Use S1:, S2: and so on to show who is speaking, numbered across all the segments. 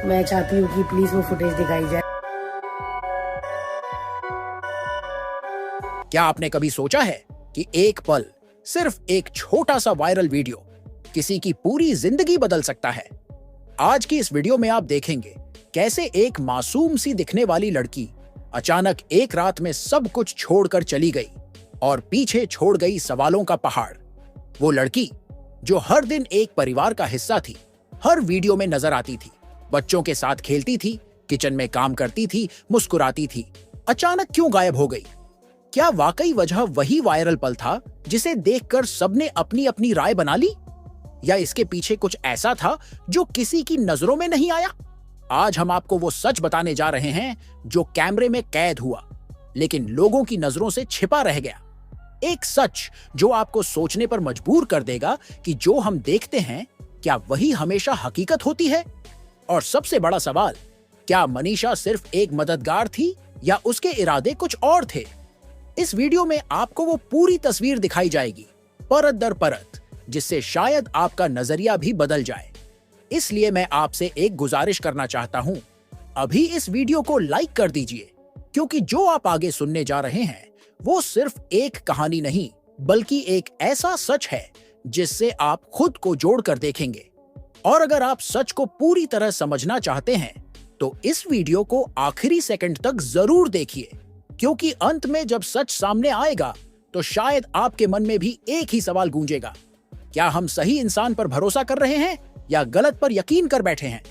S1: मैं चाहती हूँ कि प्लीज वो फुटेज दिखाई जाए।
S2: क्या आपने कभी सोचा है कि एक पल, सिर्फ एक छोटा सा वायरल वीडियो किसी की पूरी जिंदगी बदल सकता है? आज की इस वीडियो में आप देखेंगे कैसे एक मासूम सी दिखने वाली लड़की अचानक एक रात में सब कुछ छोड़कर चली गई और पीछे छोड़ गई सवालों का पहाड़। वो लड़की जो हर दिन एक परिवार का हिस्सा थी, हर वीडियो में नजर आती थी, बच्चों के साथ खेलती थी, किचन में काम करती थी, मुस्कुराती थी, अचानक क्यों गायब हो गई? क्या वाकई वजह वही वायरल पल था जिसे देखकर सबने अपनी अपनी राय बना ली, या इसके पीछे कुछ ऐसा था जो किसी की नजरों में नहीं आया? आज हम आपको वो सच बताने जा रहे हैं जो कैमरे में कैद हुआ लेकिन लोगों की नजरों से छिपा रह गया। एक सच जो आपको सोचने पर मजबूर कर देगा कि जो हम देखते हैं क्या वही हमेशा हकीकत होती है? और सबसे बड़ा सवाल, क्या मनीषा सिर्फ एक मददगार थी या उसके इरादे कुछ और थे? इस वीडियो में आपको वो पूरी तस्वीर दिखाई जाएगी, परत दर परत, जिससे शायद आपका नजरिया भी बदल जाए। इसलिए मैं आपसे एक गुजारिश करना चाहता हूं, अभी इस वीडियो को लाइक कर दीजिए, क्योंकि जो आप आगे सुनने जा रहे हैं वो सिर्फ एक कहानी नहीं बल्कि एक ऐसा सच है जिससे आप खुद को जोड़कर देखेंगे। और अगर आप सच को पूरी तरह समझना चाहते हैं तो इस वीडियो को आखिरी सेकंड तक जरूर देखिए, क्योंकि अंत में जब सच सामने आएगा तो शायद आपके मन में भी एक ही सवाल गूंजेगा, क्या हम सही इंसान पर भरोसा कर रहे हैं या गलत पर यकीन कर बैठे हैं?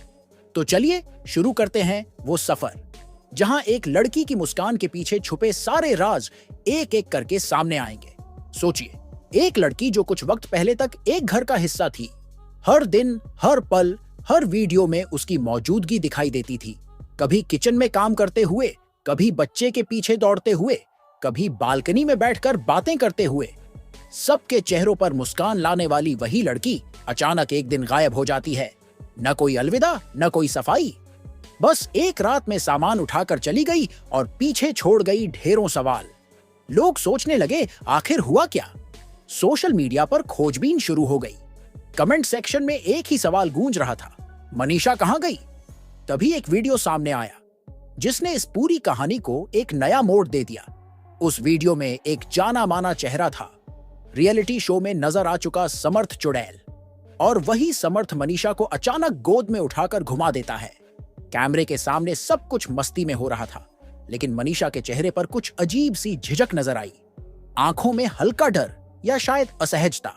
S2: तो चलिए शुरू करते हैं वो सफर जहां एक लड़की की मुस्कान के पीछे छुपे सारे राज एक एक करके सामने आएंगे। सोचिए, एक लड़की जो कुछ वक्त पहले तक एक घर का हिस्सा थी, हर दिन, हर पल, हर वीडियो में उसकी मौजूदगी दिखाई देती थी। कभी किचन में काम करते हुए, कभी बच्चे के पीछे दौड़ते हुए, कभी बालकनी में बैठकर बातें करते हुए। सबके चेहरों पर मुस्कान लाने वाली वही लड़की अचानक एक दिन गायब हो जाती है। न कोई अलविदा, न कोई सफाई, बस एक रात में सामान उठाकर चली गई और पीछे छोड़ गई ढेरों सवाल। लोग सोचने लगे आखिर हुआ क्या? सोशल मीडिया पर खोजबीन शुरू हो गई। कमेंट सेक्शन में एक ही सवाल गूंज रहा था, मनीषा कहां गई? तभी एक वीडियो सामने आया जिसने इस पूरी कहानी को एक नया मोड़ दे दिया। उस वीडियो में एक जाना माना चेहरा था, रियलिटी शो में नजर आ चुका समर्थ चुड़ैल, और वही समर्थ मनीषा को अचानक गोद में उठाकर घुमा देता है। कैमरे के सामने सब कुछ मस्ती में हो रहा था, लेकिन मनीषा के चेहरे पर कुछ अजीब सी झिझक नजर आई, आंखों में हल्का डर या शायद असहजता।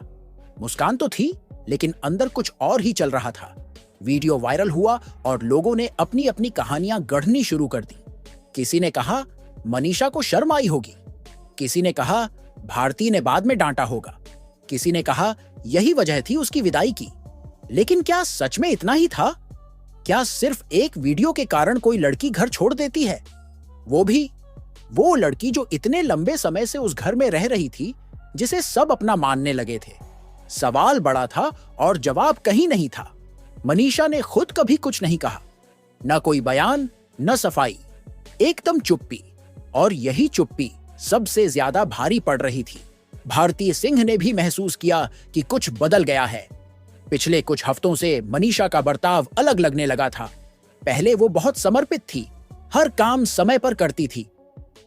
S2: मुस्कान तो थी लेकिन अंदर कुछ और ही चल रहा था। वीडियो वायरल हुआ और लोगों ने अपनी अपनी कहानियां गढ़नी शुरू कर दी। किसी ने कहा मनीषा को शर्म आई होगी, किसी ने कहा भारती ने बाद में डांटा होगा, किसी ने कहा यही वजह थी उसकी विदाई की। लेकिन क्या सच में इतना ही था? क्या सिर्फ एक वीडियो के कारण कोई लड़की घर छोड़ देती है? वो भी वो लड़की जो इतने लंबे समय से उस घर में रह रही थी, जिसे सब अपना मानने लगे थे। सवाल बड़ा था और जवाब कहीं नहीं था। मनीषा ने खुद कभी कुछ नहीं कहा, न कोई बयान, न सफाई, एकदम चुप्पी। और यही चुप्पी सबसे ज्यादा भारी पड़ रही थी। भारती सिंह ने भी महसूस किया कि कुछ बदल गया है। पिछले कुछ हफ्तों से मनीषा का बर्ताव अलग लगने लगा था। पहले वो बहुत समर्पित थी, हर काम समय पर करती थी,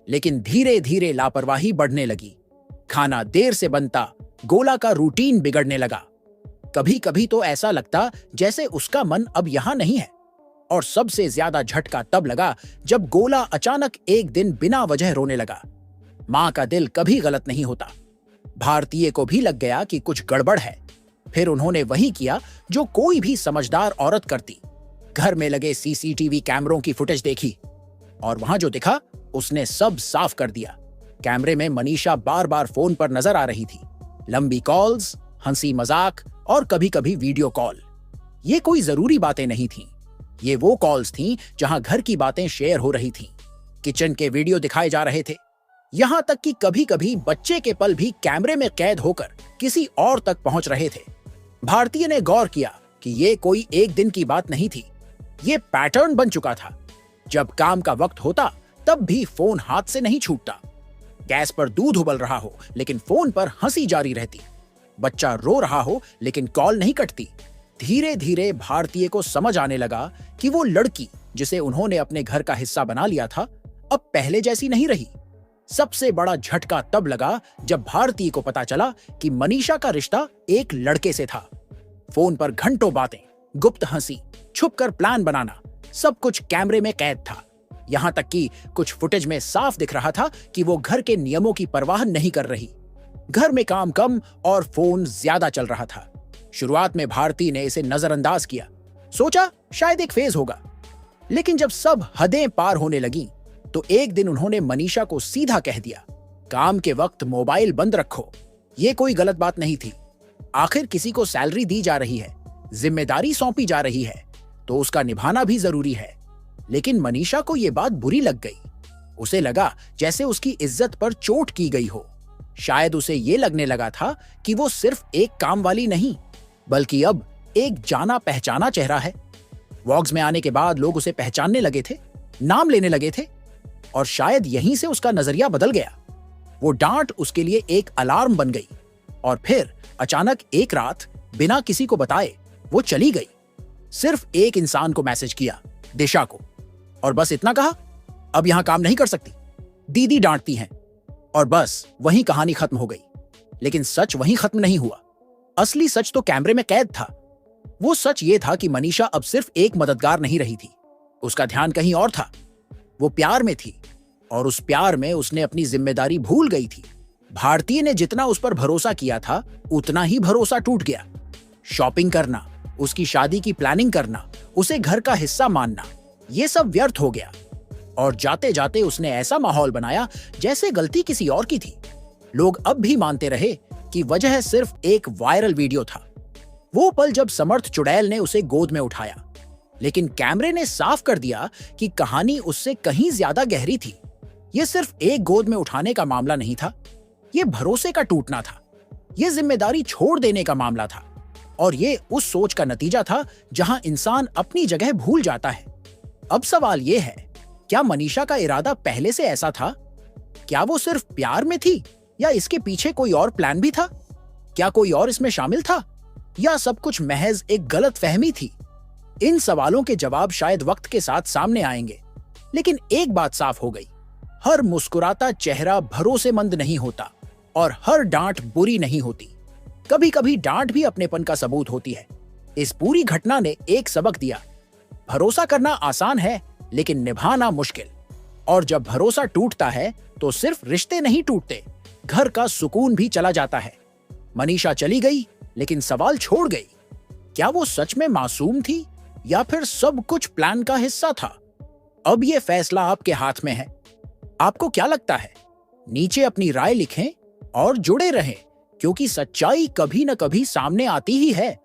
S2: लेकिन धीरे धीरे लापरवाही बढ़ने लगी। खाना देर से बनता, गोला का रूटीन बिगड़ने लगा। कभी कभी तो ऐसा लगता जैसे उसका मन अब यहां नहीं है। और सबसे ज्यादा झटका तब लगा जब गोला अचानक एक दिन बिना वजह रोने लगा। मां का दिल कभी गलत नहीं होता। भारतीय को भी लग गया कि कुछ गड़बड़ है। फिर उन्होंने वही किया जो कोई भी समझदार औरत करती। घर में लगे सीसीटीवी कैमरों की फुटेज देखी और वहां जो दिखा उसने सब साफ कर दिया। कैमरे में मनीषा बार बार फोन पर नजर आ रही थी। लंबी कॉल्स, हंसी मजाक और कभी कभी वीडियो कॉल। ये कोई जरूरी बातें नहीं थीं। ये वो कॉल्स थीं जहां घर की बातें शेयर हो रही थीं, किचन के वीडियो दिखाए जा रहे थे, यहां तक कि कभी कभी बच्चे के पल भी कैमरे में कैद होकर किसी और तक पहुंच रहे थे। भारतीय ने गौर किया कि ये कोई एक दिन की बात नहीं थी, ये पैटर्न बन चुका था। जब काम का वक्त होता तब भी फोन हाथ से नहीं छूटता। गैस पर दूध उबल रहा हो लेकिन फोन पर हंसी जारी रहती। बच्चा रो रहा हो लेकिन कॉल नहीं कटती। धीरे धीरे भारतीय को समझ आने लगा कि वो लड़की जिसे उन्होंने अपने घर का हिस्सा बना लिया था अब पहले जैसी नहीं रही। सबसे बड़ा झटका तब लगा जब भारतीय को पता चला कि मनीषा का रिश्ता एक लड़के से था। फोन पर घंटों बातें, गुप्त हंसी, छुपकर प्लान बनाना, सब कुछ कैमरे में कैद था। यहां तक कि कुछ फुटेज में साफ दिख रहा था कि वो घर के नियमों की परवाह नहीं कर रही। घर में काम कम और फोन ज्यादा चल रहा था। शुरुआत में भारती ने इसे नजरअंदाज किया, सोचा शायद एक फेज होगा। लेकिन जब सब हदें पार होने लगी तो एक दिन उन्होंने मनीषा को सीधा कह दिया, काम के वक्त मोबाइल बंद रखो। ये कोई गलत बात नहीं थी। आखिर किसी को सैलरी दी जा रही है, जिम्मेदारी सौंपी जा रही है, तो उसका निभाना भी जरूरी है। लेकिन मनीषा को यह बात बुरी लग गई। उसे लगा जैसे उसकी इज्जत पर चोट की गई हो। शायद उसे यह लगने लगा था कि वो सिर्फ एक काम वाली नहीं, बल्कि अब एक जाना पहचाना चेहरा है। वॉग्स में आने के बाद लोग उसे पहचानने लगे थे, नाम लेने लगे थे, और शायद यहीं से उसका नजरिया बदल गया। वो डांट उसके लिए एक अलार्म बन गई। और फिर अचानक एक रात बिना किसी को बताए वो चली गई। सिर्फ एक इंसान को मैसेज किया, दिशा को, और बस इतना कहा, अब यहां काम नहीं कर सकती, दीदी डांटती हैं। और बस वहीं कहानी खत्म हो गई। लेकिन सच वहीं खत्म नहीं हुआ। असली सच तो कैमरे में कैद था। वो सच ये था कि मनीषा अब सिर्फ एक मददगार नहीं रही थी, उसका ध्यान कहीं और था। वो प्यार में थी और उस प्यार में उसने अपनी जिम्मेदारी भूल गई थी। भारतीय ने जितना उस पर भरोसा किया था उतना ही भरोसा टूट गया। शॉपिंग करना, उसकी शादी की प्लानिंग करना, उसे घर का हिस्सा मानना, ये सब व्यर्थ हो गया। और जाते जाते उसने ऐसा माहौल बनाया जैसे गलती किसी और की थी। लोग अब भी मानते रहे कि वजह सिर्फ एक वायरल वीडियो था। वो पल जब समर्थ चुड़ैल ने उसे गोद में उठाया। लेकिन कैमरे ने साफ कर दिया कि कहानी उससे कहीं ज्यादा गहरी थी। यह सिर्फ एक गोद में उठाने का मामला नहीं था, यह भरोसे का टूटना था, यह जिम्मेदारी छोड़ देने का मामला था। और यह उस सोच का नतीजा था जहां इंसान अपनी जगह भूल जाता है। अब सवाल यह है, क्या मनीषा का इरादा पहले से ऐसा था? क्या वो सिर्फ प्यार में थी या इसके पीछे कोई और प्लान भी था? क्या कोई और इसमें शामिल था या सब कुछ महज एक गलत फहमी थी? इन सवालों के जवाब शायद वक्त के साथ सामने आएंगे। लेकिन एक बात साफ हो गई, हर मुस्कुराता चेहरा भरोसेमंद नहीं होता और हर डांट बुरी नहीं होती। कभी कभी डांट भी अपनेपन का सबूत होती है। इस पूरी घटना ने एक सबक दिया, भरोसा करना आसान है लेकिन निभाना मुश्किल। और जब भरोसा टूटता है तो सिर्फ रिश्ते नहीं टूटते, घर का सुकून भी चला जाता है। मनीषा चली गई लेकिन सवाल छोड़ गई, क्या वो सच में मासूम थी या फिर सब कुछ प्लान का हिस्सा था? अब ये फैसला आपके हाथ में है। आपको क्या लगता है? नीचे अपनी राय लिखें और जुड़े रहें, क्योंकि सच्चाई कभी न कभी सामने आती ही है।